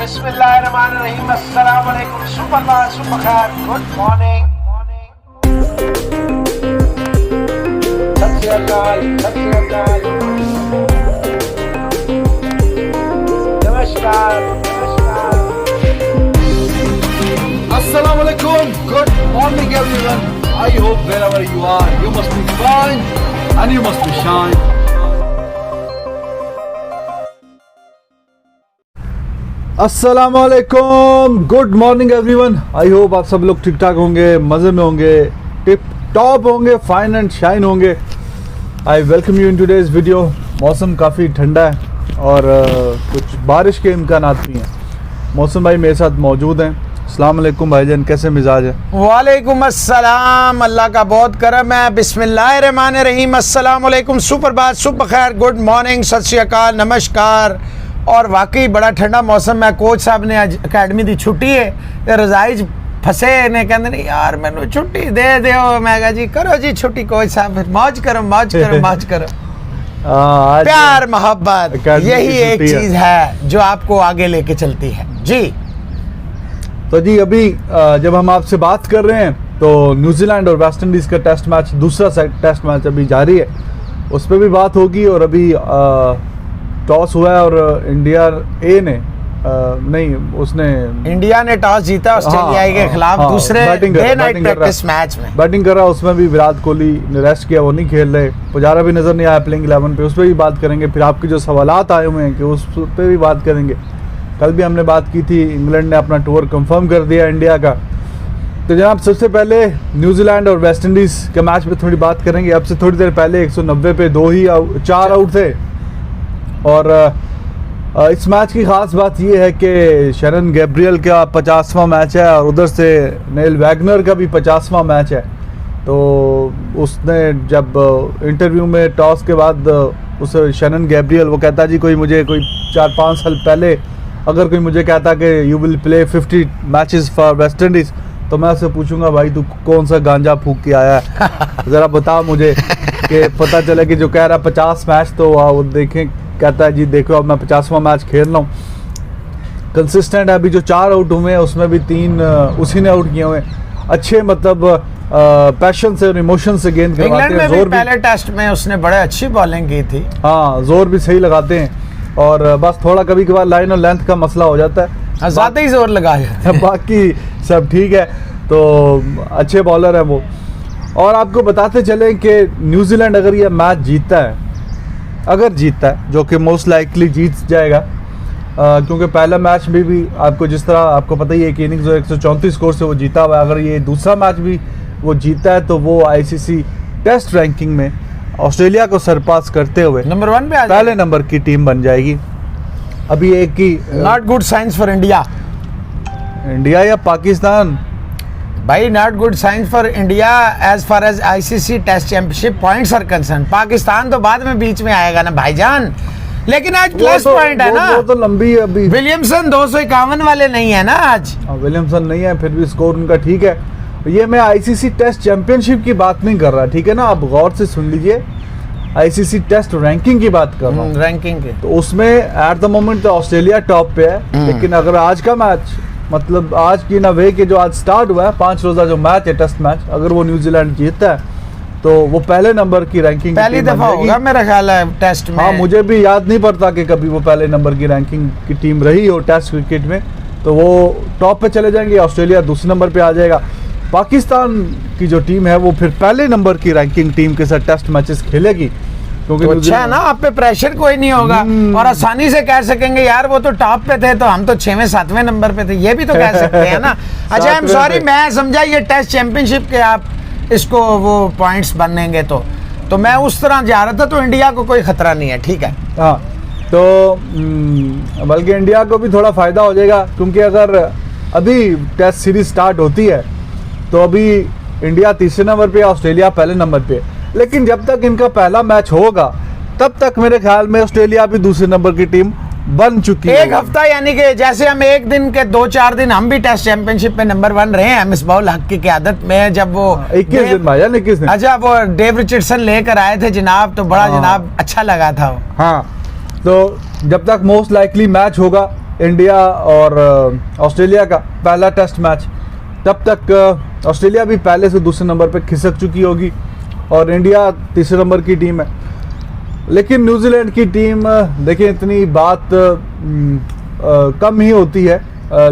बिस्मिल्लाहिर्रहमानिर्रहीम, अस्सलाम वालेकुम, सुप्रभात, सुबह खैर, गुड मॉर्निंग। सत श्री अकाल, सत श्री अकाल, नमस्कार, नमस्कार, Assalamu alaikum. Good morning, everyone. I hope wherever you are, you must be fine and you must be shine. Assalamu alaikum. Good morning, everyone. I hope आप सब लोग ठीक ठाक होंगे, मज़े में होंगे, टिप टॉप होंगे, फाइन एंड शाइन होंगे. I welcome you in today's video. मौसम काफ़ी ठंडा है और कुछ बारिश के इम्कानात भी हैं. मौसम भाई मेरे साथ मौजूद हैं. अस्सलाम वालेकुम भाईजान, कैसे मिजाज है? वालेकुम अस्सलाम, अल्लाह का बहुत करम है. बिस्मिल्लाहिर्रहमानिर्रहीम, अस्सलाम वालेकुम, सुप्रभात, सुबह खैर, गुड मॉर्निंग, सत श्री अकाल, नमस्कार. और वाकई बड़ा ठंडा मौसम है. कोच साहब ने आज अकेडमी की छुट्टी है ते रजाई फसे ने कहते नहीं यार मैंने छुट्टी दे दो. मैं कहा जी करो जी छुट्टी कोच साहब, फिर मौज करो मौज करो मौज करो. प्यार मोहब्बत यही एक चीज है जो आपको आगे लेके चलती है जी. तो जी अभी जब हम आपसे बात कर रहे हैं तो न्यूजीलैंड और वेस्ट इंडीज़ का टेस्ट मैच, दूसरा टेस्ट मैच अभी जारी है, उस पर भी बात होगी. और अभी टॉस हुआ है और इंडिया इंडिया ने टॉस जीता ऑस्ट्रेलिया के खिलाफ. दूसरे डे नाइट प्रैक्टिस मैच में बैटिंग कर रहा है. उसमें भी विराट कोहली ने रेस्ट किया, वो नहीं खेल रहे. पुजारा भी नजर नहीं आया प्लेइंग 11 पे, उस पर भी बात करेंगे. फिर आपके जो सवालात आए हुए हैं कि उस पर भी बात करेंगे. कल भी हमने बात की थी, इंग्लैंड ने अपना टूर कंफर्म कर दिया इंडिया का. तो जनाब सबसे पहले न्यूजीलैंड और वेस्ट इंडीज़ के मैच पे थोड़ी बात करेंगे. अब से थोड़ी देर पहले 190 पे 4 आउट थे. और इस मैच की ख़ास बात यह है कि शरन गैब्रियल का 50वां मैच है और उधर से नेल वैगनर का भी 50वां मैच है. तो उसने जब इंटरव्यू में टॉस के बाद उस शरन गैब्रियल वो कहता जी कोई 4-5 साल पहले अगर कोई मुझे कहता कि you will play 50 matches for West Indies तो मैं उससे पूछूंगा भाई तू कौन सा गांजा फूक के आया है, ज़रा बता मुझे. कि पता चले कि जो कह रहा 50 मैच तो वो देखें, कहता है जी देखो अब मैं 50वां मैच खेल रहा हूँ. कंसिस्टेंट है. अभी जो 4 आउट हुए हैं उसमें भी 3 उसी ने आउट किए हुए हैं. अच्छे मतलब पैशन से और इमोशन से गेंद करवाते हैं. जोर भी पहले टेस्ट में उसने बड़े अच्छी बॉलिंग की थी. हाँ, जोर भी सही लगाते हैं. और बस थोड़ा कभी कभार लाइन और लेंथ का मसला हो जाता है, ज़्यादा ही जोर लगा जाता है. बाकी सब ठीक है. तो अच्छे बॉलर है वो. और आपको बताते चले कि न्यूजीलैंड अगर ये मैच जीतता है, अगर जीतता है, जो कि मोस्ट लाइकली जीत जाएगा, क्योंकि पहला मैच में भी आपको जिस तरह आपको पता ही है कि इनिंग्स 134 स्कोर से वो जीता हुआ है. अगर ये दूसरा मैच भी वो जीतता है तो वो आईसीसी टेस्ट रैंकिंग में ऑस्ट्रेलिया को सरपास करते हुए नंबर 1 पे पहले नंबर की टीम बन जाएगी. अभी एक की not good signs for India या पाकिस्तान भाई. Not good signs for India as far as ICC test championship points are concern. Pakistan तो बाद में बीच में आएगा ना भाईजान, लेकिन आज प्लस पॉइंट है ना. वो तो लंबी है. अभी विलियमसन 251 वाले नहीं है ना आज. विलियमसन नहीं है, फिर भी स्कोर उनका ठीक है. ये मैं आईसीसी टेस्ट चैंपियनशिप की बात नहीं कर रहा, ठीक है ना. आप गौर से सुन लीजिए, आईसीसी टेस्ट रैंकिंग की बात कर रहा हूँ. रैंकिंग के तो उसमें एट द मोमेंट तो ऑस्ट्रेलिया टॉप पे है. लेकिन अगर आज का मैच मतलब आज की ना वे के जो आज स्टार्ट हुआ है 5 रोजा जो मैच है टेस्ट मैच, अगर वो न्यूजीलैंड जीतता है तो वो पहले नंबर की रैंकिंग पहली दफा होगा मेरा ख्याल है टेस्ट में. हाँ, मुझे भी याद नहीं पड़ता कि कभी वो पहले नंबर की रैंकिंग की टीम रही हो टेस्ट क्रिकेट में. तो वो टॉप पे चले जाएंगे, ऑस्ट्रेलिया दूसरे नंबर पे आ जाएगा. पाकिस्तान की जो टीम है वो फिर पहले नंबर की रैंकिंग टीम के साथ टेस्ट मैचेस खेलेगी. तो अच्छा है ना, आप पे प्रेशर कोई नहीं होगा और आसानी से कह सकेंगे यार वो तो टॉप पे थे तो हम तो 6वें-7वें नंबर पे थे, ये भी तो कह सकते हैं ना. अच्छा आई एम सॉरी, मैं समझा ये टेस्ट चैंपियनशिप के आप इसको वो पॉइंट्स बनेंगे तो मैं उस तरह जा रहा था. तो इंडिया को कोई खतरा नहीं है, ठीक है. हाँ, तो बल्कि इंडिया को भी थोड़ा फायदा हो जाएगा, क्योंकि अगर अभी टेस्ट सीरीज स्टार्ट होती है तो अभी इंडिया तीसरे नंबर पे, ऑस्ट्रेलिया पहले नंबर पे. लेकिन जब तक इनका पहला मैच होगा तब तक मेरे ख्याल में ऑस्ट्रेलिया भी दूसरे नंबर की टीम बन चुकी है. एक हफ्ता यानी कि जैसे हम एक दिन के 2-4 दिन हम भी टेस्ट चैंपियनशिप में नंबर 1 रहे हैं मिसबाहुल हक की क़यादत में. जब वो 21 दिन भाईजान 21 दिन. अच्छा, वो डेव रिचर्डसन लेकर आए थे जनाब, तो बड़ा जनाब अच्छा लगा था. हाँ, तो जब तक मोस्ट लाइकली मैच होगा इंडिया और ऑस्ट्रेलिया का पहला टेस्ट मैच, तब तक ऑस्ट्रेलिया भी पहले से दूसरे नंबर पे खिसक चुकी होगी और इंडिया तीसरे नंबर की टीम है। लेकिन न्यूजीलैंड की टीम देखिए, इतनी बात कम ही होती है,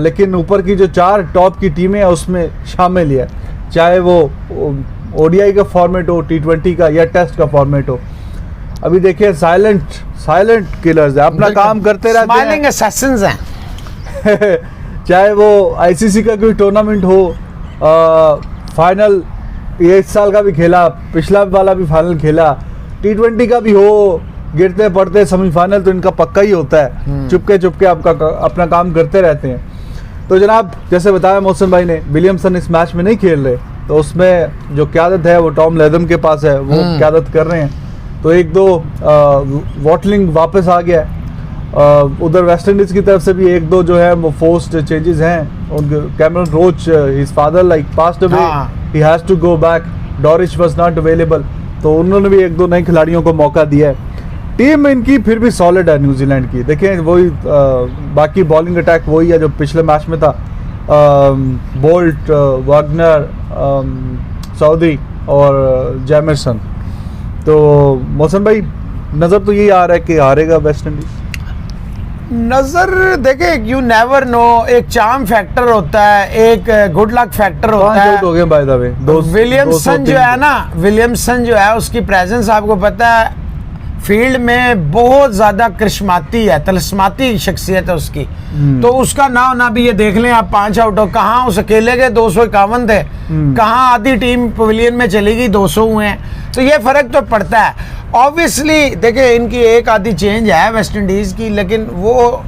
लेकिन ऊपर की जो 4 टॉप की टीमें हैं उसमें शामिल है, चाहे वो ओडीआई का फॉर्मेट हो, T20 का या टेस्ट का फॉर्मेट हो। अभी देखिए साइलेंट किलर्स है, अपना काम करते रहते हैं, स्माइलिंग असैसिन्स हैं। चाहे वो आईसीसी का कोई टूर्नामेंट हो, फाइनल ये इस साल का भी खेला, पिछला वाला भी फाइनल खेला, T20 का भी हो, गिरते पड़ते सेमीफाइनल तो इनका पक्का ही होता है। चुपके अपना काम करते रहते हैं। तो जनाब, जैसे बताया मौसम भाई ने, विलियमसन इस मैच में नहीं खेल रहे, तो उसमें जो क़यादत है वो टॉम लैथम के पास है, वो क़यादत कर रहे हैं। तो 1-2 वॉटलिंग वापस आ गया है। उधर वेस्ट इंडीज की तरफ से भी 1-2 जो है वो फोर्स्ड चेंजेस हैं। उनके Cameron Roach, his father like passed away, he has to go back, Dorich was not available, तो उन्होंने भी 1-2 नए खिलाड़ियों को मौका दिया है। टीम इनकी फिर भी सॉलिड है न्यूजीलैंड की। देखें वही बाकी बॉलिंग अटैक वही है जो पिछले मैच में था, बोल्ट, वागनर, सऊदी और जैमरसन। तो मौसम भाई, नज़र तो यही आ रहा है कि हारेगा वेस्ट इंडीज। नजर देखे, यू नेवर नो, एक चार्म फैक्टर होता है, एक गुड लक फैक्टर होता है। हो गए बाय द वे। विलियमसन जो है ना, विलियमसन जो है उसकी प्रेजेंस आपको पता है फील्ड में बहुत ज्यादा करिश्माती है, तलस्माती शख्सियत है उसकी। तो उसका ना होना भी, ये देख लें आप, 5 आउट हो, कहाँ उस अकेले के 251 थे, कहाँ आधी टीम पवेलियन में चली गई 200 हुए हैं। तो ये फर्क तो पड़ता है ऑब्वियसली। देखिए इनकी एक आधी चेंज है वेस्ट इंडीज की, लेकिन वो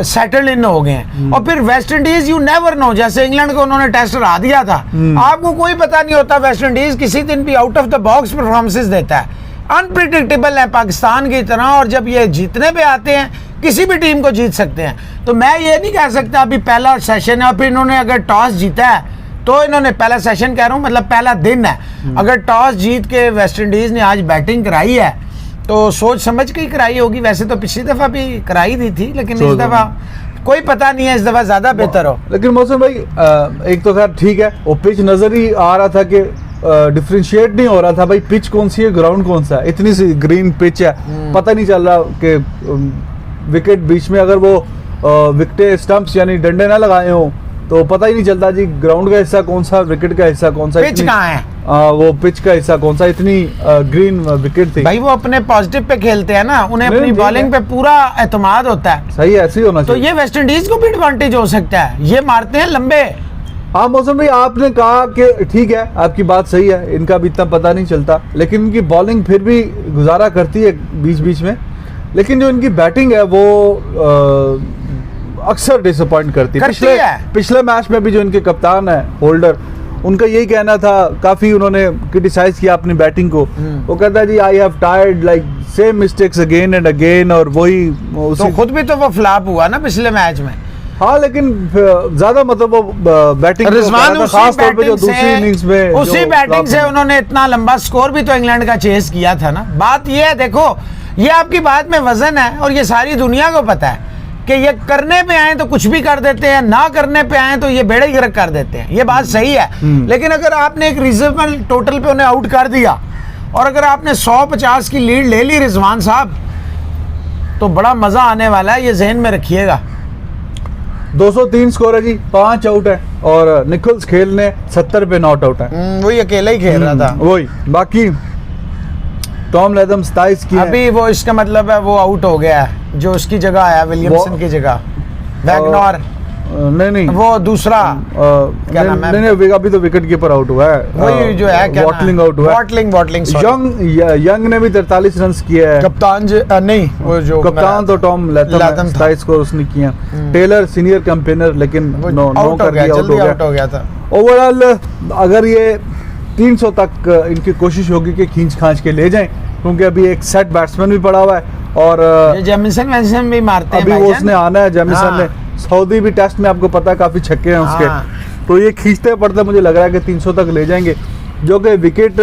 सेटल इन हो गए हैं। और फिर West Indies, you never know, जैसे इंग्लैंड को उन्होंने टेस्ट हरा दिया था, आपको कोई पता नहीं होता, वेस्ट इंडीज किसी दिन भी out of the box performances देता है, अनप्रिडिक्टेबल है पाकिस्तान की तरह। और जब ये जीतने पे आते हैं, किसी भी टीम को जीत सकते हैं। तो मैं ये नहीं कह सकता अभी पहला सेशन है और फिर इन्होंने अगर टॉस जीता है, तो इन्होंने पहला सेशन कह रहा हूँ, मतलब पहला दिन है, अगर टॉस जीत के वेस्ट इंडीज ने आज बैटिंग कराई है तो सोच समझ के ही कराई होगी। वैसे तो पिछली दफा भी कराई दी थी, लेकिन इस दफा कोई पता नहीं है, इस दफा ज्यादा बेहतर हो। लेकिन मौसम भाई, एक तो खैर ठीक है, वो पिच नजर ही आ रहा था कि डिफरेंशिएट नहीं हो रहा था भाई, पिच कौन सी है, ग्राउंड कौन सा है, इतनी सी ग्रीन पिच है, पता नहीं चल रहा कि विकेट बीच में अगर वो विकेट स्टंप्स यानी डंडे ना लगाए हों तो पता ही नहीं चलता जी ग्राउंड का हिस्सा कौन सा, विकेट का हिस्सा कौन सा, पिच कहाँ है, वो पिच का हिस्सा कौन सा, इतनी ग्रीन विकेट थी भाई। वो अपने पॉजिटिव पे खेलते हैं ना, उन्हें अपनी बॉलिंग पे पूरा एतमाद होता है। सही है, ऐसे ही होना चाहिए। तो ये वेस्ट इंडीज को भी एडवांटेज हो सकता है, ये मारते हैं लंबे। हाँ मौसम भाई, आपने कहा कि ठीक है, आपकी बात सही है, इनका भी इतना पता नहीं चलता, लेकिन इनकी बॉलिंग फिर भी गुजारा करती है बीच बीच में। लेकिन जो इनकी बैटिंग है वो अक्सर डिसअपॉइंट करती है। पिछले मैच में भी जो इनके कप्तान है होल्डर, उनका यही कहना था, काफी उन्होंने क्रिटिसाइज किया अपनी बैटिंग को। वो कहता है जी I have tired like same mistakes again and again, और वही तो खुद भी तो वो फ्लॉप हुआ ना पिछले मैच में। हाँ, लेकिन ज्यादा मतलब वो बैटिंग खास तौर पे जो दूसरी इनिंग्स में उसी बैटिंग से उन्होंने इतना लंबा स्कोर भी तो इंग्लैंड का चेस किया था ना। बात ये है, देखो ये आपकी बात में वजन है और ये सारी दुनिया को पता है कि ये करने पे आए तो कुछ भी कर देते हैं, ना करने पे आए तो ये बेड़ा ही गर्क कर देते हैं। ये बात सही है, लेकिन अगर आपने एक रीजनेबल टोटल पे उन्हें आउट कर दिया और अगर आपने 150 की लीड ले ली रिजवान साहब, तो बड़ा मजा आने वाला है, ये जहन में रखिएगा। 203 स्कोर है जी, 5 आउट है, और निकोल्स खेलने 70 पे नॉट आउट है। वही अकेला ही खेल रहा था वही। बाकी टॉम लैथम 27 की अभी वो, इसका मतलब है वो आउट हो गया है, जो उसकी जगह आया विलियमसन की जगह वैगनर। नहीं वो दूसरा क्या नाम है, नहीं अभी तो विकेट कीपर आउट हुआ है, वही जो है क्या वॉटलिंग आउट हुआ है। वॉटलिंग यंग ने भी 43 रन किए हैं। कप्तान नहीं, वो जो कप्तान तो टॉम लैथम 27 स्कोर उसने किए। टेलर सीनियर कैंपेनर, लेकिन नो कर दिया, आउट हो गया था। ओवरऑल अगर ये 300 तक इनकी कोशिश होगी कि खींच खांच के ले जाएं, क्योंकि अभी एक सेट बैट्समैन भी पड़ा हुआ है और जेमिसन भी मारते हैं, अभी वो उसने आना है। जेमिसन ने सऊदी भी टेस्ट में आपको पता है काफी छक्के हैं उसके, तो ये खींचते पड़ते मुझे लग रहा है कि 300 तक ले जाएंगे, जो कि विकेट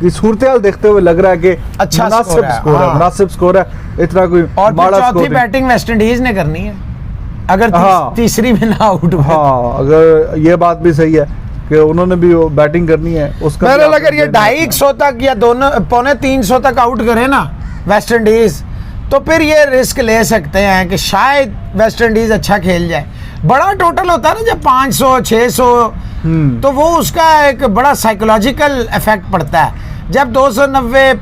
की सूरत देखते हुए लग रहा है कि अच्छा मुनासिब स्कोर है, इतना कोई और चौथी बैटिंग वेस्ट इंडीज ने करनी है। अगर हाँ। तीसरी में ना आउट हुए। हाँ, अगर ये बात भी सही है कि उन्होंने भी बैटिंग करनी है उसका भी बहरहाल आप अगर ये देना है। 250 तक या दोनों 250 तक आउट करे ना वेस्ट इंडीज, तो फिर ये रिस्क ले सकते हैं कि शायद वेस्ट इंडीज अच्छा खेल जाए। बड़ा टोटल होता है ना जब 500 600, तो वो उसका एक बड़ा साइकोलॉजिकल इफेक्ट पड़ता है। जब 290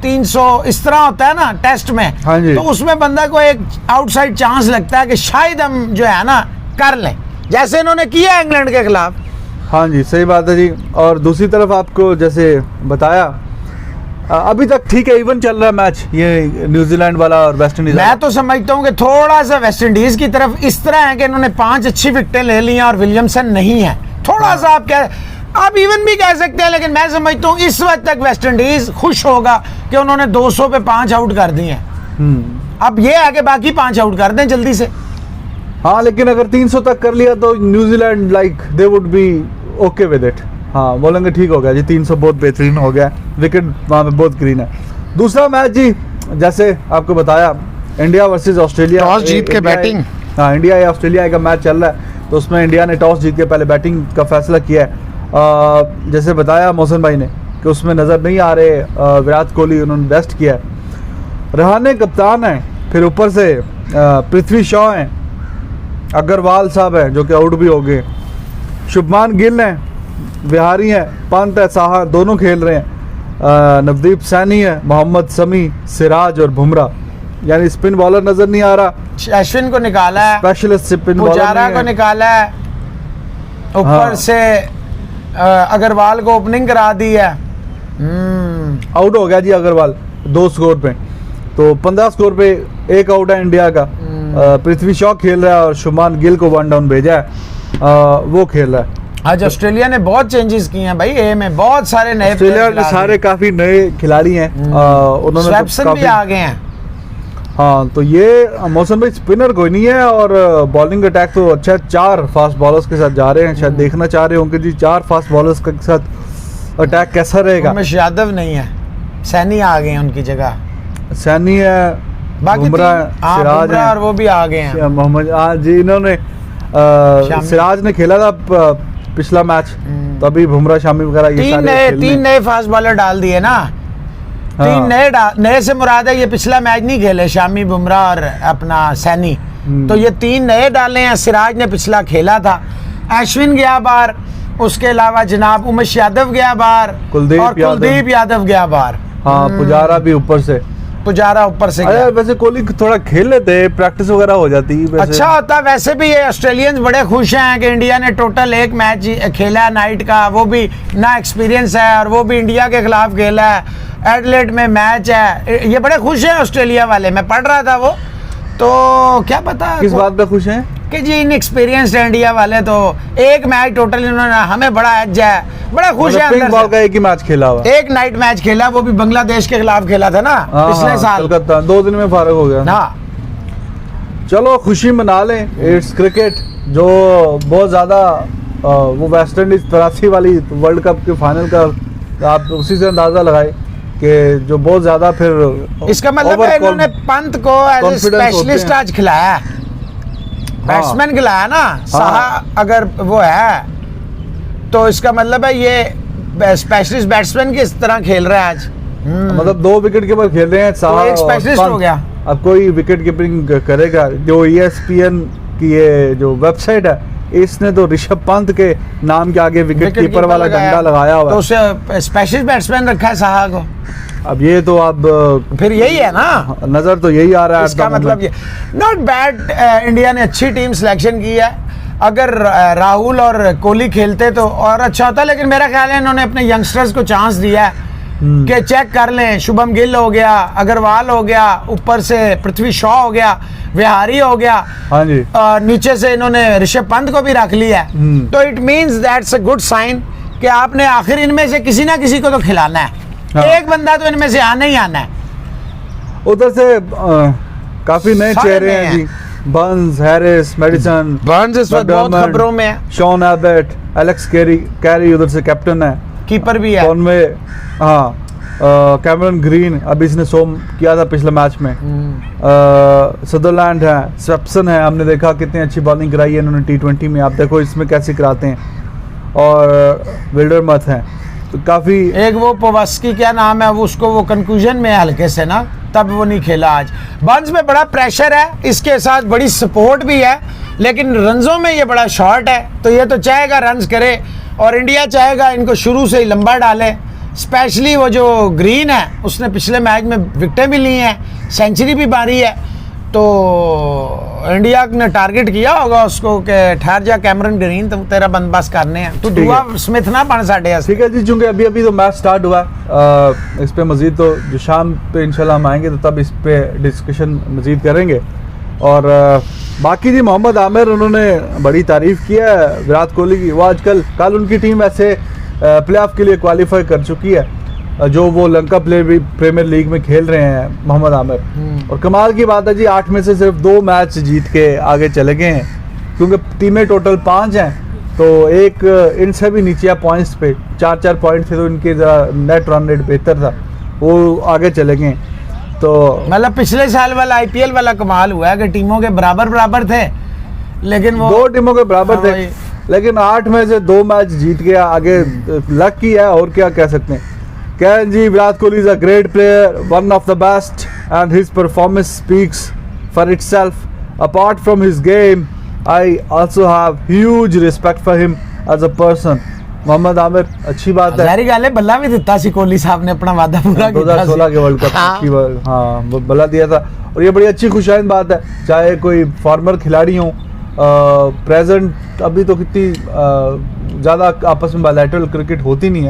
250 इस तरह होता है ना टेस्ट में, हाँ जी। तो उसमें बंदा को एक आउटसाइड चांस लगता है कि शायद हम जो है ना कर लें, जैसे इन्होंने किया इंग्लैंड के खिलाफ। हाँ जी, सही बात है जी। और दूसरी तरफ आपको जैसे बताया, अभी तक ठीक है, इवन चल रहा है मैच ये न्यूजीलैंड वाला और वेस्ट इंडीज वाला। मैं तो समझता हूँ कि थोड़ा सा वेस्ट इंडीज की तरफ इस तरह है कि इन्होंने 5 अच्छी विकेटें ले ली हैं और विलियमसन नहीं है। थोड़ा सा आप इवन भी कह सकते हैं, लेकिन मैं समझता हूँ इस वक्त तक वेस्ट इंडीज खुश होगा कि उन्होंने 200 पे 5 आउट कर दिए हैं। अब ये है कि बाकी 5 आउट कर दें जल्दी से। हाँ, लेकिन अगर 300 तक कर लिया तो New Zealand like they would be okay with it. हाँ, बोलेंगे ठीक हो गया जी, 300 बहुत बेहतरीन हो गया, विकेट वहाँ पे बहुत ग्रीन है। दूसरा मैच जी, जैसे आपको बताया, इंडिया वर्सेस ऑस्ट्रेलिया, टॉस जीत के बैटिंग। हाँ, इंडिया या ऑस्ट्रेलिया का मैच चल रहा है, तो उसमें इंडिया ने टॉस जीत के पहले बैटिंग का फैसला किया है। जैसे बताया मोहसिन भाई ने कि उसमें नज़र नहीं आ रहे विराट कोहली, उन्होंने रेस्ट किया है। रहाणे कप्तान है, फिर ऊपर से पृथ्वी शॉ हैं, अग्रवाल साहब हैं जो कि आउट भी हो गए, शुभमान गिल हैं, बिहारी हैं, पंत है, साहा, दोनों खेल रहे हैं, नवदीप सैनी है, मोहम्मद शमी, सिराज और बुमराह। यानी स्पिन बॉलर नजर नहीं आ रहा, अश्विन को निकाला है, स्पेशलिस्ट स्पिन बॉलर पुजारा को निकाला है, ऊपर हाँ। से अग्रवाल को ओपनिंग करा दी है। आउट हो गया जी अग्रवाल 2 स्कोर पे, तो 15 स्कोर पे 1 आउट है इंडिया का। पृथ्वी शॉ खेल रहा है और शुभमान गिल को 1 डाउन भेजा है, वो खेल रहा है। आज ऑस्ट्रेलिया ने बहुत चेंजेस किए हैं भाई, ए में बहुत सारे नए ऑस्ट्रेलिया के सारे काफी नए खिलाड़ी हैं, उन्होंने तो स्वैप्सन भी आ गए हैं। हाँ, तो ये मौसम भाई स्पिनर कोई नहीं है और बॉलिंग अटैक तो अच्छा है। 4 फास्ट बॉलर्स के साथ जा रहे हैं, शायद देखना चाह रहे होंगे जी 4 फास्ट बॉलर्स के साथ अटैक कैसा रहेगा। उमेश यादव नहीं है, सैनी आ गए हैं उनकी जगह, सैनी है, बाकी बुमराह, सिराज बुमराह है, और वो भी आ गए हैं। मोहम्मद जी, इन्होंने सिराज ने खेला था पिछला मैच, तो अभी बुमराह, शामी वगैरह ये सारे 3 नए फास्ट बॉलर डाल दिए ना। हाँ। 3 नए से मुराद है ये पिछला मैच नहीं खेले शामी, बुमराह और अपना सैनी, तो ये 3 नए डाले हैं। सिराज ने पिछला खेला था, अश्विन गया बाहर, उसके अलावा जनाब उमेश यादव गया बाहर, कुलदीप यादव गया बाहर। हाँ, पुजारा भी ऊपर से, पुजारा ऊपर से गया। वैसे कोहली थोड़ा खेल लेते, प्रैक्टिस वगैरह हो जाती वैसे। अच्छा होता। वैसे भी ये ऑस्ट्रेलियंस बड़े खुश हैं कि इंडिया ने टोटल 1 मैच खेला नाइट का, वो भी ना एक्सपीरियंस है, और वो भी इंडिया के खिलाफ खेला है, एडलेड में मैच है। ये बड़े खुश हैं ऑस्ट्रेलिया वाले, मैं पढ़ रहा था वो, तो क्या पता किस बात पे खुश हैं कि जी इनएक्सपीरियंस्ड इंडिया वाले, तो 1 मैच टोटल इन्होंने, हमें बड़ा एज है, बड़ा खुश है पिंक अंदर बॉल से। का 1 ही मैच खेला हुआ, 1 नाइट मैच खेला, वो भी बांग्लादेश के खिलाफ खेला था ना पिछले साल, कलकत्ता, 2 दिन में फारग हो गया। हाँ, चलो खुशी मना लें, इट्स क्रिकेट। जो बहुत ज़्यादा वो वेस्ट इंडीज 83 वाली वर्ल्ड कप के फाइनल का आप उसी से अंदाज़ा लगाए कि जो बहुत ज़्यादा फिर इसका मतलब है इन्होंने पंत को एज ए confidence होते स्पेशलिस्ट हैं। आज खिलाया, बैट्समैन खिलाया ना। साहा अगर वो है तो इसका मतलब है ये स्पेशलिस्ट बैट्समैन की इस तरह खेल रहा है आज। मतलब 2 विकेट कीपर खेल रहे हैं, साहा एक और स्पेशलिस्ट पंत। हो गया। अब कोई विकेट कीपिंग करेगा, जो ESPN की ये जो वेबसाइट है, इसने तो ऋषभ पंत के नाम के आगे विकेट कीपर वाला डंडा लगाया हुआ तो है। उसे स्पेशलिस्ट बैट्समैन रखा है साहा को, अब ये तो अब फिर यही है ना, नजर तो यही आ रहा है। इसका मतलब ये नॉट बैड। इंडिया ने अच्छी टीम सिलेक्शन की है। अगर राहुल और कोहली खेलते तो और अच्छा होता, लेकिन मेरा ख्याल है इन्होंने अपने यंगस्टर्स को चांस दिया है कि चेक कर लें। शुभम गिल हो गया, अग्रवाल हो गया, ऊपर से पृथ्वी शॉ हो गया, विहारी हो गया, हाँ जी, नीचे से इन्होंने ऋषभ पंत को भी रख लिया है। तो it means that's a good sign कि आपने आखिर इनमें से किसी ना किसी को तो खिलाना है। हाँ। एक बंदा तो इनमें से आना ही आना है। उधर से काफी नए सारे चेहरे नए हैं जी, बर्न्स, हैरिस, मैडिसन, बर्न्स इस वक्त बहुत मैकडर्मट, खबरों में है, शॉन एबेट, एलेक्स कैरी उधर से कैप्टन है, कीपर भी है। कॉनवे, हाँ, कैमरन ग्रीन अभी इसने 100 किया था पिछले मैच में। सदरलैंड है, स्वेप्सन है, हमने देखा कितनी अच्छी बॉलिंग कराई है इन्होंने T20 में, आप देखो इसमें कैसे कराते हैं। और विल्डरमथ है, तो काफ़ी एक वो पवास्की क्या नाम है, वो उसको वो कंक्लूजन में हल्के से ना, तब वो नहीं खेला आज। बर्न्स में बड़ा प्रेशर है, इसके साथ बड़ी सपोर्ट भी है, लेकिन रन्सों में ये बड़ा शॉर्ट है, तो ये तो चाहेगा रन्स करे, और इंडिया चाहेगा इनको शुरू से ही लंबा डाले। स्पेशली वो जो ग्रीन है, उसने पिछले मैच में विकेटें भी ली हैं, सेंचुरी भी मारी है, तो इंडिया ने टारगेट किया होगा उसको कि ठहर जा कैमरन ग्रीन, तो तेरा बंदोबस्त करने हैं, तो दुआ स्मिथ ना बन साढ़े। ठीक है जी, चूँकि अभी तो मैच स्टार्ट हुआ, इस पे मज़ीद तो जो शाम पे इंशाल्लाह हम आएंगे तो तब इस पे डिस्कशन मज़ीद करेंगे। और बाकी जी मोहम्मद आमिर, उन्होंने बड़ी तारीफ़ की है विराट कोहली की। वो आजकल कल उनकी टीम ऐसे प्लेऑफ के लिए क्वालिफाई कर चुकी है, जो वो लंका प्रीमियर लीग में खेल रहे हैं मोहम्मद आमिर। और कमाल की बात है जी, 8 में से सिर्फ 2 मैच जीत के आगे चले गए हैं, क्योंकि टीमें टोटल 5 हैं, तो एक इनसे भी नीचे पॉइंट्स पे 4-4 पॉइंट थे, तो इनके नेट रन रेट बेहतर था, वो आगे चले गए। तो मतलब पिछले साल वाला IPL वाला कमाल हुआ है कि टीमों के बराबर थे, लेकिन वो 2 टीमों के बराबर थे, लेकिन 8 में से 2 मैच जीत गया आगे। लक की है, और क्या कह सकते हैं। Can ji, Virat Kohli is a great player, one of the best, and his performance speaks for itself. Apart from his game, I also have huge respect for him as a person. Mohammad Aamir, अच्छी बात है। सारी गाले बल्ला भी दिता सी कोहली साहब ने अपना वादा पूरा किया 2016 के वर्ल्ड कप की, हाँ बल्ला दिया था, और ये बड़ी अच्छी खुशाइन बात है। चाहे कोई फॉर्मर खिलाड़ी हो, प्रेजेंट अभी तो कितनी ज़्यादा आपस में बायलैटरल क्रिकेट होती नहीं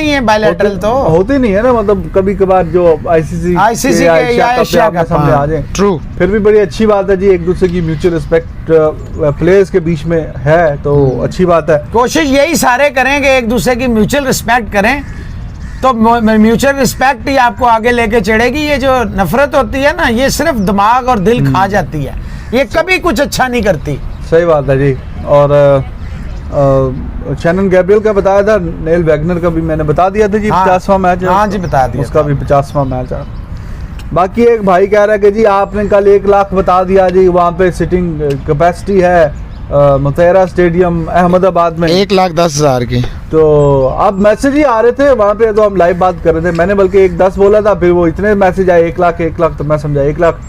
है बायलैटरल तो होती नहीं है ना, मतलब कभी कभार जो आईसीसी के एशिया कप सामने आ जाए। ट्रू, फिर भी बड़ी अच्छी बात है जी, एक दूसरे की म्यूचुअल रिस्पेक्ट प्लेयर्स के बीच में है, तो अच्छी बात है। कोशिश यही सारे करें कि एक दूसरे की म्यूचुअल रिस्पेक्ट करें, तो म्यूचुअल रिस्पेक्ट ही आपको आगे लेके चढ़ेगी। ये जो नफरत होती है ना, ये सिर्फ दिमाग और दिल खा जाती है, ये कभी कुछ अच्छा नहीं करती। सही बात है जी। और शैनन गैब्रियल का बताया था, नेल वैगनर का भी मैंने बता दिया था जी, 50वां मैच है। हाँ जी, बता दिया, उसका भी 50वां मैच है। बाकी एक भाई कह रहा है कि जी आपने कल 1 लाख बता दिया जी, वहाँ पे सिटिंग कैपेसिटी है मुतेहरा स्टेडियम अहमदाबाद में 1,10,000 की। तो अब मैसेज ही आ रहे थे वहाँ पे, तो हम लाइव बात कर रहे थे, मैंने बल्कि 1,10 बोला था, फिर वो इतने मैसेज आए 1 लाख, तो मैं समझा 1 लाख।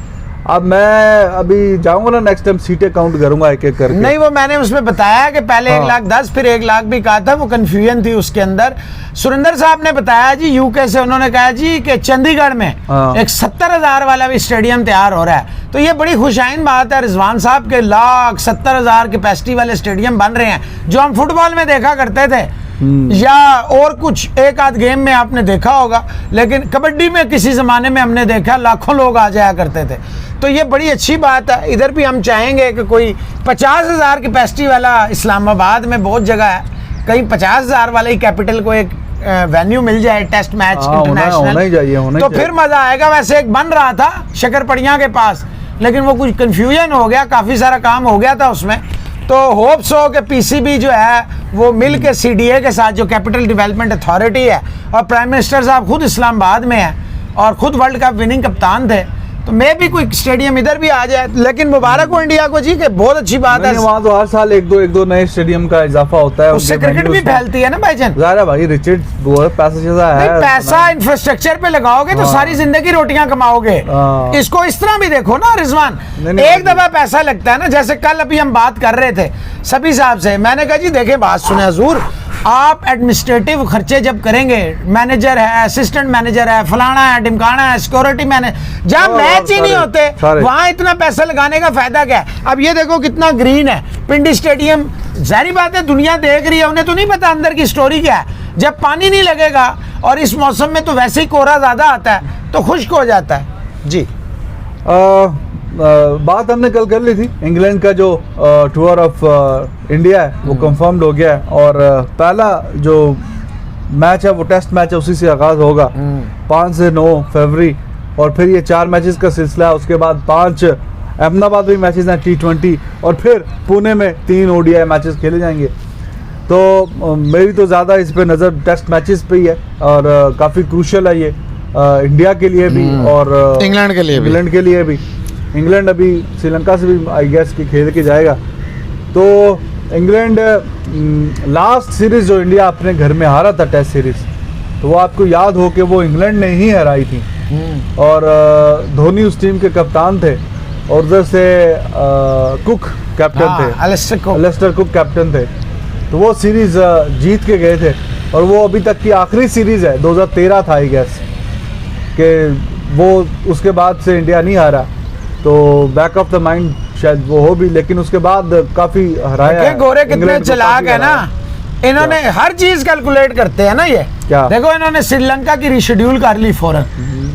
अब मैं अभी जाऊंगा ना, नेक्स्ट टाइम सीटें काउंट करूंगा एक एक करके। नहीं, वो मैंने उसमें बताया कि पहले 1,10,000 फिर 1 लाख भी कहा था, वो कंफ्यूजन थी उसके अंदर। सुरेंद्र साहब ने बताया जी यूके से, उन्होंने कहा जी कि चंडीगढ़ में एक 70,000 वाला भी स्टेडियम तैयार हो रहा है, तो ये बड़ी खुशाइन बात है रिजवान साहब के, 1,70,000 कैपेसिटी वाले स्टेडियम बन रहे हैं, जो हम फुटबॉल में देखा करते थे या और कुछ एक आध गेम में आपने देखा होगा, लेकिन कबड्डी में किसी ज़माने में हमने देखा लाखों लोग आ जाया करते थे। तो ये बड़ी अच्छी बात है। इधर भी हम चाहेंगे कि कोई 50,000 कैपेसिटी वाला, इस्लामाबाद में बहुत जगह है, कहीं 50,000 वाले ही कैपिटल को एक वेन्यू मिल जाए टेस्ट मैच इंटरनेशनल, तो फिर मज़ा आएगा। वैसे एक बन रहा था शकरपड़िया के पास, लेकिन वो कुछ कन्फ्यूजन हो गया, काफ़ी सारा काम हो गया था उसमें, तो होप्स हो कि PCB जो है वो मिल के CDA के साथ, जो कैपिटल डेवलपमेंट अथॉरिटी है, और प्राइम मिनिस्टर साहब खुद इस्लामाबाद में है और खुद वर्ल्ड कप विनिंग कप्तान थे, तो मैं भी कोई स्टेडियम इधर भी आ जाए। लेकिन मुबारक हो इंडिया को जी, कि बहुत अच्छी बात है। वहाँ तो हर साल एक दो नए स्टेडियम का इजाफा होता है, उससे क्रिकेट भी फैलती है ना भाईजान। भाई रिचर्ड पैसा है, पैसा इंफ्रास्ट्रक्चर पे लगाओगे तो सारी जिंदगी रोटियां कमाओगे। इसको इस तरह भी देखो ना रिजवान, एक दफा पैसा लगता है ना, जैसे कल अभी हम बात कर रहे थे सभी साहब से, मैंने कहा जी देखे बात सुने हजूर, आप एडमिनिस्ट्रेटिव खर्चे जब करेंगे, मैनेजर है, असिस्टेंट मैनेजर है, फलाना है, ढिमकाना है, सिक्योरिटी मैनेजर, जब मैच ही नहीं होते वहां इतना पैसा लगाने का फायदा क्या है। अब ये देखो कितना ग्रीन है पिंडी स्टेडियम, जाहिर बात है दुनिया देख रही है, उन्हें तो नहीं पता अंदर की स्टोरी क्या है। जब पानी नहीं लगेगा, और इस मौसम में तो वैसे ही कोहरा ज्यादा आता है, तो खुश्क हो जाता है जी। बात हमने कल कर ली थी, इंग्लैंड का जो टूर ऑफ इंडिया है वो कंफर्म्ड हो गया है, और पहला जो मैच है वो टेस्ट मैच है, उसी से आगाज होगा 5 से 9 फरवरी, और फिर ये 4 मैचेस का सिलसिला है। उसके बाद 5 अहमदाबाद में मैचेस हैं T20, और फिर पुणे में 3 ODI मैचेस खेले जाएंगे। तो मेरी तो ज़्यादा इस पे नज़र टेस्ट मैचेस पे ही है और काफ़ी क्रूशल है ये इंडिया के लिए भी और इंग्लैंड के लिए भी। इंग्लैंड के लिए भी। इंग्लैंड अभी श्रीलंका से भी आई गेस कि खेल के जाएगा। तो इंग्लैंड लास्ट सीरीज़ जो इंडिया अपने घर में हारा था टेस्ट सीरीज़, तो वो आपको याद हो कि वो इंग्लैंड ने ही हराई थी और धोनी उस टीम के कप्तान थे और उधर से कुक कैप्टन थे, एलिस्टर कुक कैप्टन थे। तो वो सीरीज़ जीत के गए थे और वो अभी तक की आखिरी सीरीज़ है, 2013 था आई गेस कि वो उसके बाद से इंडिया नहीं हारा। तो बैक ऑफ द माइंड शायद वो हो भी, लेकिन उसके बाद काफ़ी हराया है। गोरे कितने चालाक है ना, इन्होंने हर चीज कैलकुलेट करते हैं ना ये। क्या? देखो इन्होंने श्रीलंका की रिशेड्यूल कर ली फौरन,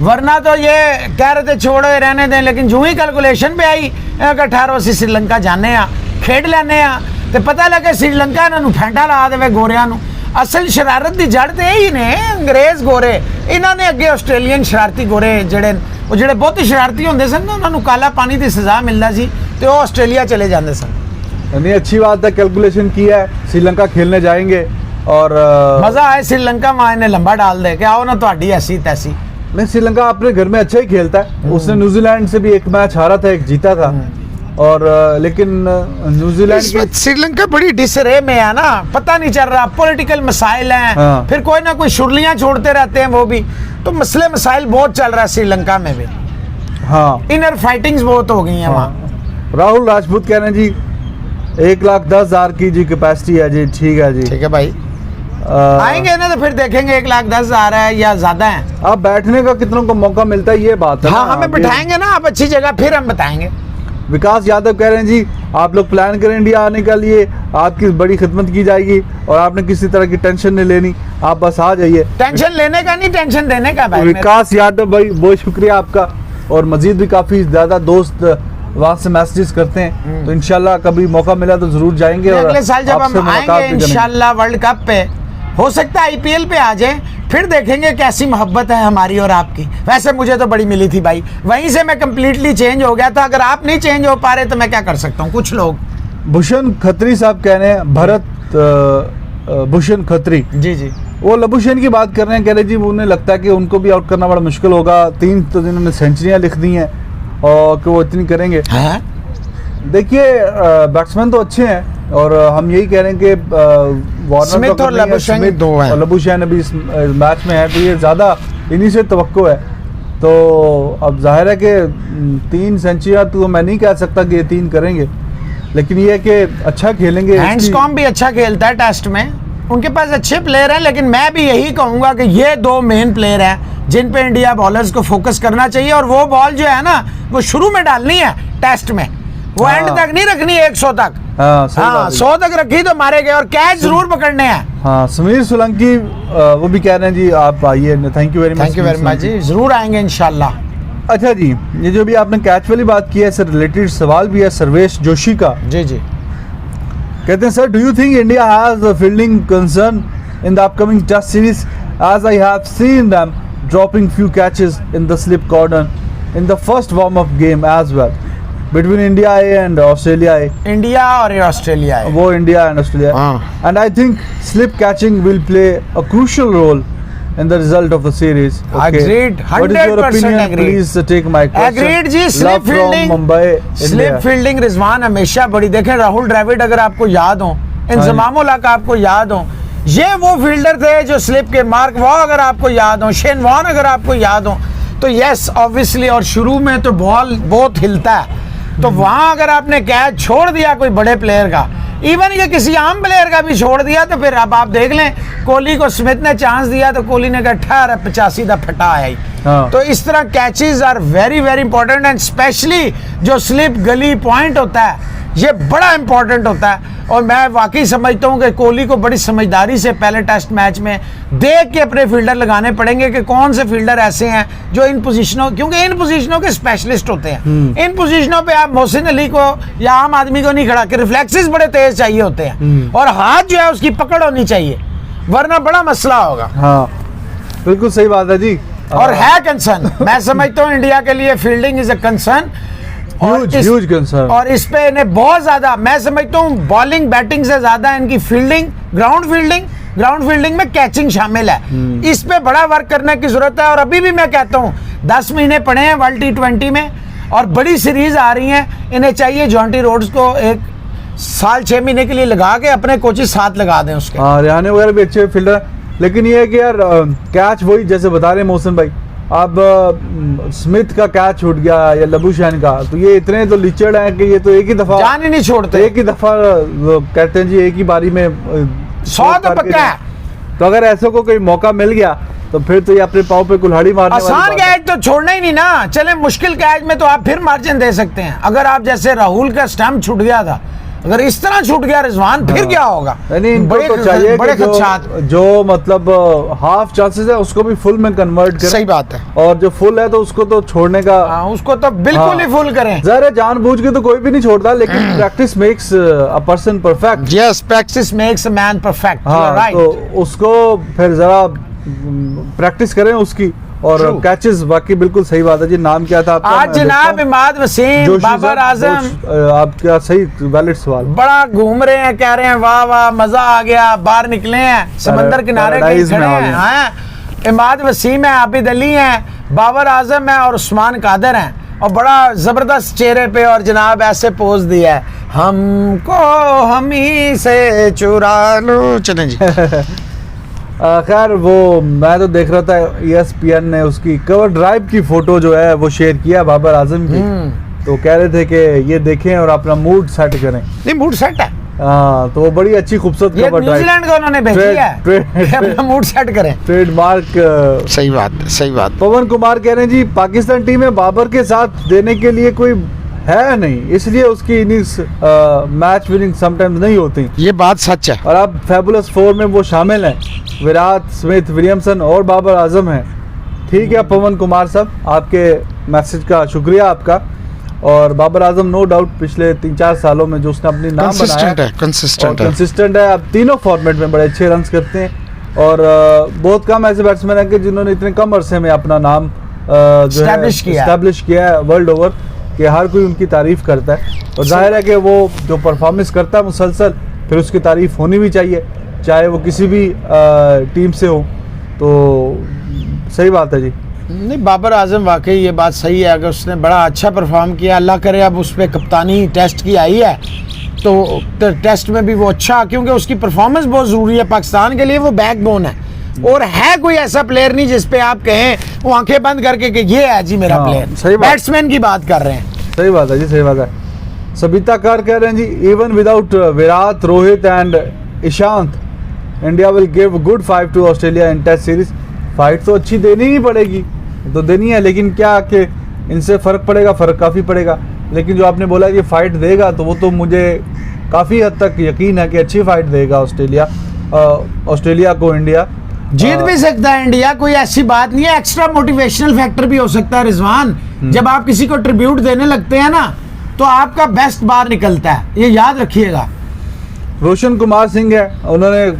वरना तो ये कह रहे थे छोड़ो रहने दें, लेकिन जो ही कैलकुलेशन पे आई 18 से श्रीलंका जाने आ खेड लेने आ तो पता लगे श्रीलंका इन्होंने फेंटा ला देवे गोरियां नू। असल शरारत की जड़ तो यही ने अंग्रेज गोरे, इन्होंने अगे आस्ट्रेलियन शरारती गोरे ਜਿਹੜੇ बहुत ही शरारती होंगे सन, उन्होंने काला पानी की सजा मिलता सी तो वो आस्ट्रेलिया चले जाते सन। नहीं, अच्छी बात है, कैलकुलेशन किया है, श्रीलंका खेलने जाएंगे और मजा आए श्रीलंका वहाँ इन्हें लंबा डाल दे कि आओ ना थोड़ी ऐसी तैसी। नहीं, श्रीलंका अपने घर में अच्छा ही खेलता है। उसने न्यूजीलैंड से भी एक मैच हारा था, एक जीता था और लेकिन न्यूजीलैंड श्रीलंका बड़ी डिसरे में है ना, पता नहीं चल रहा, पॉलिटिकल मसाइल हैं। हाँ। फिर कोई ना कोई शुरलियां छोड़ते रहते हैं वो भी, तो मसले मसाइल बहुत चल रहा है श्रीलंका में भी। हाँ, इनर फाइटिंग्स बहुत हो गई हैं वहाँ। राहुल राजपूत कह रहे हैं जी 1,10,000 की जी कैपेसिटी है जी। ठीक है जी, ठीक है भाई, आएंगे ना तो फिर देखेंगे 1,10,000 है या ज्यादा है। अब बैठने का कितनों को मौका मिलता है ये बात है। हाँ, हमें बिठाएंगे ना आप अच्छी जगह, फिर हम बताएंगे। विकास यादव कह रहे हैं जी आप लोग प्लान करें इंडिया आने के लिए, आपकी बड़ी खिदमत की जाएगी और आपने किसी तरह की टेंशन नहीं लेनी, आप बस आ जाइए। टेंशन लेने का नहीं, टेंशन देने का भाई। विकास यादव भाई बहुत शुक्रिया आपका, और मजीद भी काफ़ी ज़्यादा दोस्त वहाँ से मैसेजेस करते हैं, तो इंशाल्लाह कभी मौका मिला तो ज़रूर जाएंगे और अगले साल जब आपसे हम मुलाकात आएंगे भी करेंगे। इंशाल्लाह वर्ल्ड कप पे, हो सकता है IPL पे आ जाए, फिर देखेंगे कैसी मोहब्बत है हमारी और आपकी। वैसे मुझे तो बड़ी मिली थी भाई, वहीं से मैं कंप्लीटली चेंज हो गया था। अगर आप नहीं चेंज हो पा रहे तो मैं क्या कर सकता हूँ। कुछ लोग भूषण खत्री साहब कह रहे हैं, भरत भूषण खत्री जी जी वो लबुशेन की बात कर रहे हैं, कह रहे जी उन्हें लगता है कि उनको भी आउट करना बड़ा मुश्किल होगा। 3 तो जिन्होंने सेंचुरियाँ लिख दी हैं और कि वो इतनी करेंगे। देखिए बैट्समैन तो अच्छे हैं और हम यही कह रहे हैं कि वार्नर स्मिथ और लबुशेन दो हैं और लबुशेन अभी इस मैच में है, तो ये ज़्यादा इन्हीं से तवक्को है। तो अब जाहिर है कि 3 सेंचुरियाँ तो मैं नहीं कह सकता कि ये 3 करेंगे, लेकिन ये है कि अच्छा खेलेंगे। हैंड्सकॉम्ब भी अच्छा खेलता है टेस्ट में, उनके पास अच्छे प्लेयर हैं, लेकिन मैं भी यही कहूंगा कि ये 2 मेन प्लेयर हैं जिन पे इंडिया बॉलर्स को फोकस करना चाहिए। और वो बॉल जो है ना वो शुरू में डालनी है टेस्ट में, वो एंड तक नहीं रखनी 100 तक। हाँ, 100 तक रखी तो मारे गए, और कैच जरूर पकड़ने हैं। हाँ, समीर सोलंकी वो भी कह रहे हैं जी आप आइए। Thank you very much. Thank you very much जी, जरूर आएंगे इंशाल्लाह। अच्छा जी, ये जो भी आपने कैच वाली बात की है, इससे रिलेटेड सवाल भी है सर्वेश जोशी का। जी जी, कहते हैं sir, do you think India has a fielding concern in the upcoming test series, as I have seen them dropping few catches in the slip corner in the first warm up game as well between India A and Australia A. India और Australia है, वो India and Australia, and I think slip catching will play a crucial role in the result of the series. Agreed, 100% agreed. Please take my question. Agreed जी, Love slip from fielding, Mumbai, slip India. Fielding Rizwan हमेशा बड़ी। देखें राहुल द्रविड़ अगर आपको याद हो, इंजमाम उल हक आपको याद हो, ये वो फील्डर थे जो स्लिप के, मार्क वॉ अगर आपको याद हो, शेन वॉन अगर आपको याद हो, तो यस ऑब्वियसली, और शुरू में तो बॉल बहुत हिलता है, तो वहां अगर आपने कैच छोड़ दिया कोई बड़े प्लेयर का, इवन ये किसी आम प्लेयर का भी छोड़ दिया, तो फिर अब आप देख लें, कोहली को स्मिथ ने चांस दिया तो कोहली ने कहा 85 दा फटा है। हाँ। तो इस तरह catches are very very important, and specially जो स्लिप गली पॉइंट होता है ये बड़ा इंपॉर्टेंट होता है। और मैं वाकई समझता हूँ कि कोहली को बड़ी समझदारी से पहले टेस्ट मैच में देख के अपने फील्डर लगाने पड़ेंगे कि कौन से फील्डर ऐसे हैं जो इन पोजीशनों, क्योंकि इन पोजीशनों के स्पेशलिस्ट होते हैं। इन पोजीशनों पे आप मोहसिन अली को या आम आदमी को नहीं खड़ा के, रिफ्लेक्सेस बड़े तेज चाहिए होते हैं और हाथ जो है उसकी पकड़ होनी चाहिए, वरना बड़ा मसला होगा। हाँ, बिल्कुल सही बात है जी। और है कंसर्न, मैं समझता हूँ इंडिया के लिए fielding is a concern. Huge concern. और इस पे इन्हें बहुत ज्यादा, मैं समझता हूँ बॉलिंग बैटिंग से ज्यादा इनकी फील्डिंग, ग्राउंड फील्डिंग में कैचिंग शामिल है। इस पे बड़ा वर्क करने की जरूरत है। और अभी भी मैं कहता हूँ 10 महीने पड़े हैं वर्ल्ड T20 में और बड़ी सीरीज आ रही हैं, इन्हें चाहिए जॉन्टी रोड्स को 1 साल 6 महीने के लिए लगा के अपने कोचेस साथ लगा दें उसके। हाँ, रिहाने वगैरह भी अच्छे फील्डर, लेकिन ये है कि यार कैच वही जैसे बता रहे मोहसिन भाई, अब स्मिथ का कैच छूट गया या लबूशैन का, तो ये इतने तो लिचड़ हैं कि ये तो एक ही दफा जान ही नहीं छोड़ते, एक ही दफा कहते हैं जी एक ही बारी में 100 तो पक्का है। तो अगर ऐसे को कोई मौका मिल गया तो फिर तो ये अपने पाँव पे कुल्हाड़ी मारने वाली आसान बात है। कैच तो छोड़ना ही नहीं ना, चले मुश्किल कैच में तो आप फिर मार्जिन दे सकते हैं। अगर आप जैसे राहुल का स्टंप छूट गया था, अगर इस तरह छूट गया रिजवान, फिर क्या होगा? नहीं, इनको तो चाहिए बड़े कि जो मतलब हाफ चांसेस है उसको भी फुल में कन्वर्ट करें। सही बात है। और जो फुल है तो उसको तो छोड़ने का, उसको तो बिल्कुल ही फुल करें। जरा जानबूझ के तो कोई भी नहीं छोड़ता, लेकिन practice makes a person perfect. Yes, practice makes a man perfect. हाँ, तो उसको फिर जरा प्रैक्टिस करें उसकी। और कैचेस बाकी बिल्कुल सही बात है जी। नाम क्या था आपका? आज जनाब इमाद वसीम, बाबर आजम। आपका सही वैलिड सवाल। बड़ा घूम रहे हैं, कह रहे हैं वाह वाह मजा आ गया, बाहर निकले हैं समंदर किनारे कहीं खड़े हैं। हाँ, इमाद वसीम है, आबिद अली हैं, बाबर आजम है और उस्मान कादर हैं। और बड़ा जबरदस्त चेहरे पे और जनाब ऐसे पोज दिया है, हमको हम ही से चुरा लो। चलें जी। खैर वो मैं तो देख रहा था ESPN ने उसकी कवर ड्राइव की फोटो जो है वो शेयर किया बाबर आजम की, तो कह रहे थे कि ये देखें और अपना मूड सेट करें। नहीं, मूड सेट है। हाँ, तो वो बड़ी अच्छी खूबसूरत कवर ड्राइव न्यूजीलैंड का उन्होंने भेजी है, अपना मूड सेट करें। ट्रेडमार्क। सही बात, सही बात। पवन कुमार कह रहे हैं जी पाकिस्तान टीम में बाबर के साथ देने के लिए कोई है नहीं, इसलिए उसकी इनिंग्स मैच विनिंग समटाइम्स नहीं होती। ये बात सच है। और अब फैबुलस 4 में वो शामिल हैं, विराट, स्मिथ, विलियमसन और बाबर आजम हैं। ठीक है पवन कुमार साहब, आपके मैसेज का शुक्रिया आपका। और बाबर आजम नो डाउट पिछले 3-4 सालों में जो उसने अपनी नाम बनाया है, कंसिस्टेंट है। अब तीनों फॉर्मेट में बड़े अच्छे रन्स करते हैं। और बहुत कम ऐसे बैट्समैन हैं कि जिन्होंने इतने कम अरसे में अपना नाम एस्टैब्लिश किया है वर्ल्ड ओवर, कि हर कोई उनकी तारीफ करता है। और जाहिर है कि वो जो परफॉर्मेंस करता है मुसलसल, फिर उसकी तारीफ होनी भी चाहिए, चाहे वो किसी भी टीम से हो। तो सही बात है जी। नहीं, बाबर आजम वाकई ये बात सही है, अगर उसने बड़ा अच्छा परफॉर्म किया, अल्लाह करे अब उस पर कप्तानी टेस्ट की आई है तो टेस्ट में भी वो अच्छा, क्योंकि उसकी परफॉर्मेंस बहुत ज़रूरी है पाकिस्तान के लिए, वो बैकबोन है। और है कोई ऐसा प्लेयर नहीं जिस पे आप कहें वो आंखें बंद करके कि ये है जी मेरा प्लेयर। बैट्समैन की बात कर रहे हैं। सही बात है जी, सही बात है। सबिता कार कह रहे हैं जी even without Virat, Rohit and Ishant, India will give good fight to Australia in test series. Fight तो अच्छी देनी ही पड़ेगी, तो देनी है, लेकिन क्या कि इनसे फ़र्क पड़ेगा, फ़र्क काफ़ी पड़ेगा। लेकिन जो आपने बोला कि फ़ाइट देगा, तो वो तो मुझे काफ़ी हद तक यकीन है कि अच्छी फ़ाइट देगा ऑस्ट्रेलिया को। इंडिया जीत भी सकता है इंडिया, कोई ऐसी बात नहीं है। एक्स्ट्रा मोटिवेशनल फैक्टर भी हो सकता है रिजवान। जब आप किसी को ट्रिब्यूट देने लगते हैं ना, तो आपका बेस्ट बाहर निकलता है, ये याद रखिएगा। रोशन कुमार सिंह है, उन्होंने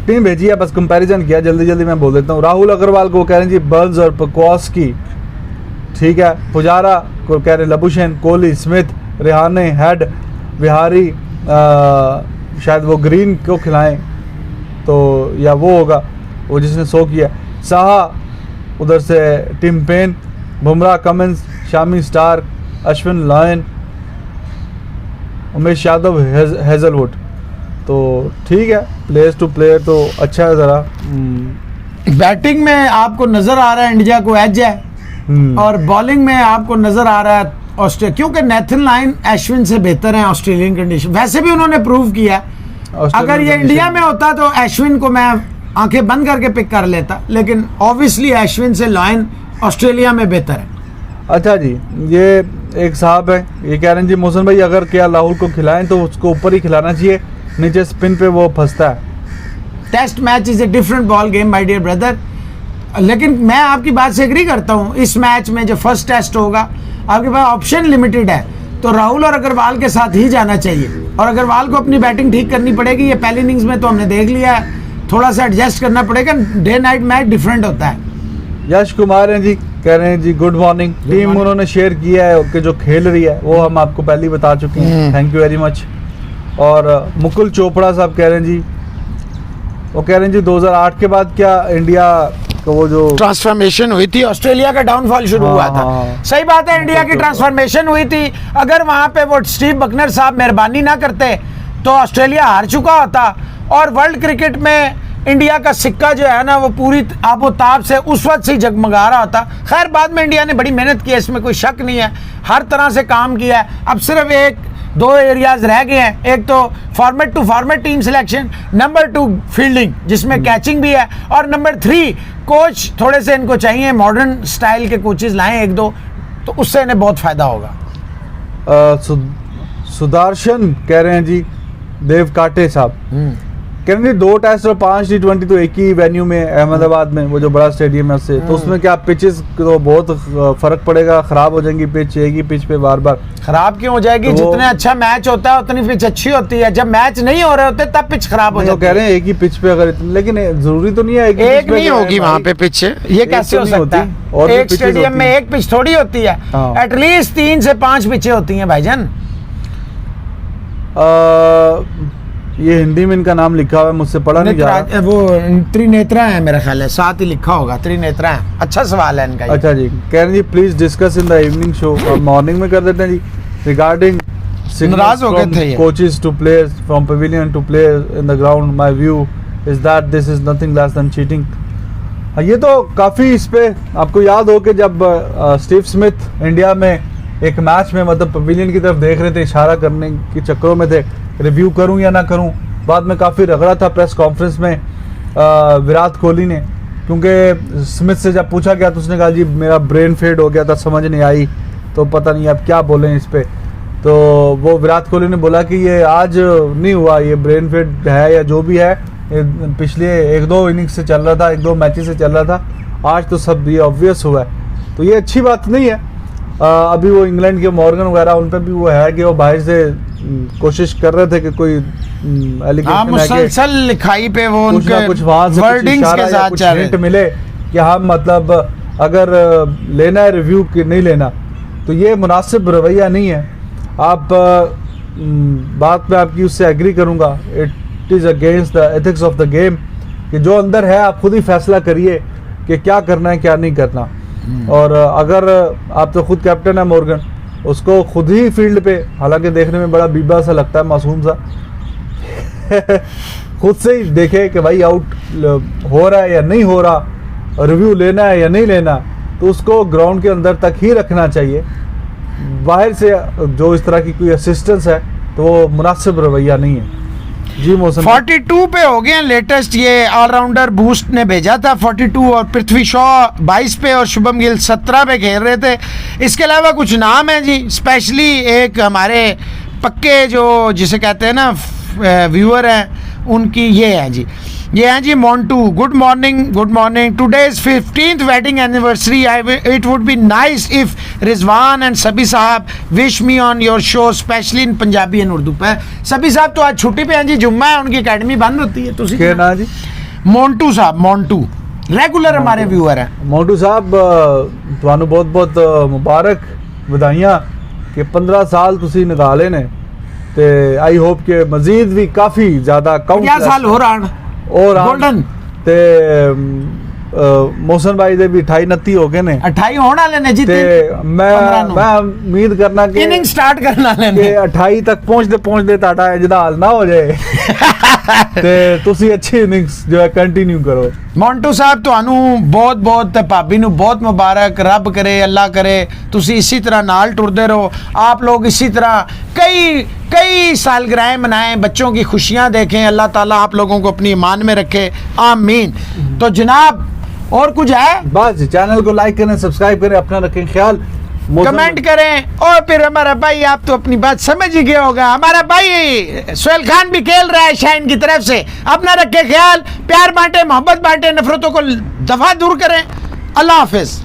टीम भेजी है, बस कंपैरिजन किया, जल्दी जल्दी मैं बोल देता हूँ। राहुल अग्रवाल को कह रहे हैं जी बर्न्स और पकवास्की, ठीक है। पुजारा को कह रहे हैं लबूशेन, कोहली, स्मिथ, रेहाने, हेड, बिहारी, शायद वो ग्रीन को खिलाएं, तो या वो होगा वो जिसने 100 किया। साहा उधर से, Tim Paine, Bumrah, Cummins, Shami, Starc, Ashwin, Lyon, Umesh Yadav, Hazlewood. तो ठीक है, प्लेयर्स टू प्लेयर तो अच्छा है। ज़रा बैटिंग में आपको नज़र आ रहा है इंडिया को एज है, और बॉलिंग में आपको नज़र आ रहा है ऑस्ट्रेलिया, क्योंकि नेथन लाइन अश्विन से बेहतर है ऑस्ट्रेलियन कंडीशन। वैसे भी उन्होंने प्रूव किया, अगर ये इंडिया में होता तो अश्विन को मैं आंखें बंद करके पिक कर लेता, लेकिन ऑब्वियसली अश्विन से लाइन ऑस्ट्रेलिया में बेहतर है। अच्छा जी, ये एक साहब है, ये कह रहे हैं जी मोहसिन भाई अगर क्या राहुल को खिलाएं तो उसको ऊपर ही खिलाना चाहिए, नीचे स्पिन पे वो फंसता है। Test match is a different ball game my dear brother. लेकिन मैं आपकी बात से एग्री करता हूँ, इस मैच में जो फर्स्ट टेस्ट होगा आपके पास ऑप्शन लिमिटेड है, तो राहुल और अग्रवाल के साथ ही जाना चाहिए। और अग्रवाल को अपनी बैटिंग ठीक करनी पड़ेगी। ये पहली इनिंग्स में तो हमने देख लिया है, थोड़ा सा एडजस्ट करना पड़ेगा। डे नाइट मैच डिफरेंट होता है। यश कुमार हैं जी, कह रहे हैं जी गुड मॉर्निंग। टीम उन्होंने शेयर किया है कि जो खेल रही है वो हम आपको पहले ही बता चुके हैं, थैंक यू वेरी मच। और मुकुल चोपड़ा साहब कह रहे हैं जी, वो कह रहे हैं जी 2008 के बाद क्या इंडिया का वो जो ट्रांसफॉर्मेशन हुई थी, ऑस्ट्रेलिया का डाउनफॉल शुरू हुआ था। हाँ। सही बात है, इंडिया की ट्रांसफॉर्मेशन हुई थी। अगर वहां पे वो स्टीव बकनर साहब मेहरबानी ना करते तो ऑस्ट्रेलिया हार चुका होता और वर्ल्ड क्रिकेट में इंडिया का सिक्का जो है ना वो पूरी आबोताब से उस वक्त से जगमगा रहा होता। खैर बाद में इंडिया ने बड़ी मेहनत की है, इसमें कोई शक नहीं है, हर तरह से काम किया है। अब सिर्फ एक दो एरियाज रह गए हैं, एक तो format to format team selection, number 2 fielding जिसमें कैचिंग भी है, और नंबर 3 कोच थोड़े से इनको चाहिए मॉडर्न स्टाइल के कोचेज लाएं एक दो, तो उससे इन्हें बहुत फायदा होगा। सुदर्शन कह रहे हैं जी, देव काटे साहब कह रहे हैं 2 टेस्ट और 5 T20 तो एक ही वेन्यू में अहमदाबाद में वो जो बड़ा स्टेडियम है उससे, तो उसमें क्या पिचेस तो बहुत फर्क पड़ेगा, खराब हो जाएंगी पिच, एक ही पिच पे बार बार खराब क्यों हो जाएगी? तो जितने अच्छा मैच होता है उतनी पिच अच्छी होती है, जब मैच नहीं हो रहे होते तब पिच खराब हो तो जाती कह है। रहे हैं एक ही पिच पे, अगर लेकिन जरूरी तो नहीं है एक नहीं होगी वहां पे पिच, ये कैसे हो नहीं सकता होती, है? और भी एक pitches स्टेडियम होती में हैं। एक पिच थोड़ी होती है, हाँ। एटलीस्ट 3 से 5 पिचें होती हैं भाईजान। ये हिंदी में इनका नाम लिखा हुआ है, मुझसे पढ़ा नहीं जा रहा। वो त्रिनेत्रा है मेरा ख्याल है, साथ ही लिखा होगा त्रिनेत्रा है। अच्छा सवाल है इनका ये। अच्छा जी, कह रहे हैं जी please discuss in the evening show, morning में कर देते हैं जी, रिगार्डिंग नाराज हो गए थे ये। Coaches two players from pavilion two players in the ground, my view is that this is nothing less than cheating. ये तो काफी, इस पे आपको याद हो कि जब स्टीव स्मिथ इंडिया में एक मैच में मतलब पवेलियन की तरफ देख रहे थे, इशारा करने के चक्करों में थे, रिव्यू करूं या ना करूं, बाद में काफ़ी रगड़ा था प्रेस कॉन्फ्रेंस में विराट कोहली ने, क्योंकि स्मिथ से जब पूछा गया तो उसने कहा जी मेरा ब्रेन फेड हो गया था, समझ नहीं आई, तो पता नहीं अब क्या बोलें इस पे। तो वो विराट कोहली ने बोला कि ये आज नहीं हुआ, ये ब्रेन फेड है या जो भी है, ये पिछले 1-2 इनिंग्स से चल रहा था, 1-2 मैचेस से चल रहा था, आज तो सब ये ऑब्वियस हुआ है, तो ये अच्छी बात नहीं है। अभी वो इंग्लैंड के मॉर्गन वगैरह उन पे भी वो है कि वो बाहर से कोशिश कर रहे थे कि कोई एलिगेशन मुसलसल लिखाई पे वो कुछ ना उनके कुछ वहां से वर्डिंग्स के साथ चल रहे हिंट मिले कि हम मतलब अगर लेना है रिव्यू कि नहीं लेना, तो ये मुनासिब रवैया नहीं है। आप बात में आपकी उससे एग्री करूंगा, it is against the ethics of the game, कि जो अंदर है आप खुद ही फैसला करिए कि क्या करना है क्या नहीं करना। और अगर आप तो खुद कैप्टन है मॉर्गन, उसको खुद ही फील्ड पे, हालांकि देखने में बड़ा बीबा सा लगता है, मासूम सा खुद से ही देखे कि भाई आउट हो रहा है या नहीं हो रहा, रिव्यू लेना है या नहीं लेना, तो उसको ग्राउंड के अंदर तक ही रखना चाहिए। बाहर से जो इस तरह की कोई असिस्टेंस है तो वो मुनासिब रवैया नहीं है जी। मौसम 42 पे हो गए लेटेस्ट, ये ऑलराउंडर बूस्ट ने भेजा था 42, और पृथ्वी शॉ 22 पे और शुभम गिल 17 पे खेल रहे थे। इसके अलावा कुछ नाम है जी, स्पेशली एक हमारे पक्के जो जिसे कहते हैं ना व्यूअर हैं, उनकी ये है जी, ये हैं जी Montu. Good morning, today's 15th wedding anniversary, it would be nice if Rizwan and सभी साहब wish me on your show specially in Punjabi and Urdu पे। सभी साहब तो आज छुट्टी पे हैं जी, जुम्मा है, उनकी एकेडमी बंद होती है। तुसी क्या ना जी? मोंटू साहब, मोंटू रेगुलर हमारे व्यूअर हैं। मोंटू साहब ਤੁਹਾਨੂੰ बहुत मुबारक, ਵਧਾਈਆਂ कि 15 साल ਤੁਸੀਂ ਨਿਕਾਲੇ ਨੇ, ਤੇ आई होप कि मजीद भी काफ़ी ज़्यादा काउंट 50 साल हो रहा और गोल्डन ਤੇ ਮੋਹਸਨ भाई ਦੇ भी 28-29 ਹੋ ਗਏ ਨੇ, 28 ਹੋਣ ਵਾਲੇ ਨੇ ਜੀ, ਤੇ ਮੈਂ ਉਮੀਦ ਕਰਨਾ ਕਿ ਇਨਿੰਗ ਸਟਾਰਟ ਕਰਨ ਵਾਲੇ ਨੇ ਕਿ 28 ਤੱਕ ਪਹੁੰਚਦੇ ਤੁਹਾਡਾ ਇੰਜ ਦਾ ਹਾਲ ਨਾ ਹੋ ਜਾਏ ਤੇ ਤੁਸੀਂ ਅੱਛੀ ਇਨਿੰਗਸ ਜੋ ਹੈ ਕੰਟੀਨਿਊ ਕਰੋ। ਮੌਂਟੂ ਸਾਹਿਬ ਤੁਹਾਨੂੰ ਬਹੁਤ ਤੇ ਭਾਬੀ ਨੂੰ ਬਹੁਤ ਮੁਬਾਰਕ, ਰੱਬ करे अल्लाह करे ਤੁਸੀਂ इसी तरह नाल टुरते रहो, आप लोग इसी तरह कई सालगिरहें मनाएं, बच्चों की खुशियां देखें, अल्लाह ताला आप लोगों को अपनी ईमान में रखे, आमीन। तो जनाब और कुछ है? बस चैनल को लाइक करें, सब्सक्राइब करें, अपना रखें ख्याल, कमेंट करें, और फिर हमारा भाई, आप तो अपनी बात समझ ही गया होगा, हमारा भाई सोहेल खान भी खेल रहा है शाइन की तरफ से, अपना रखे ख्याल, प्यार बांटे, मोहब्बत बांटे, नफरतों को दफा दूर करें। अल्लाह हाफिज।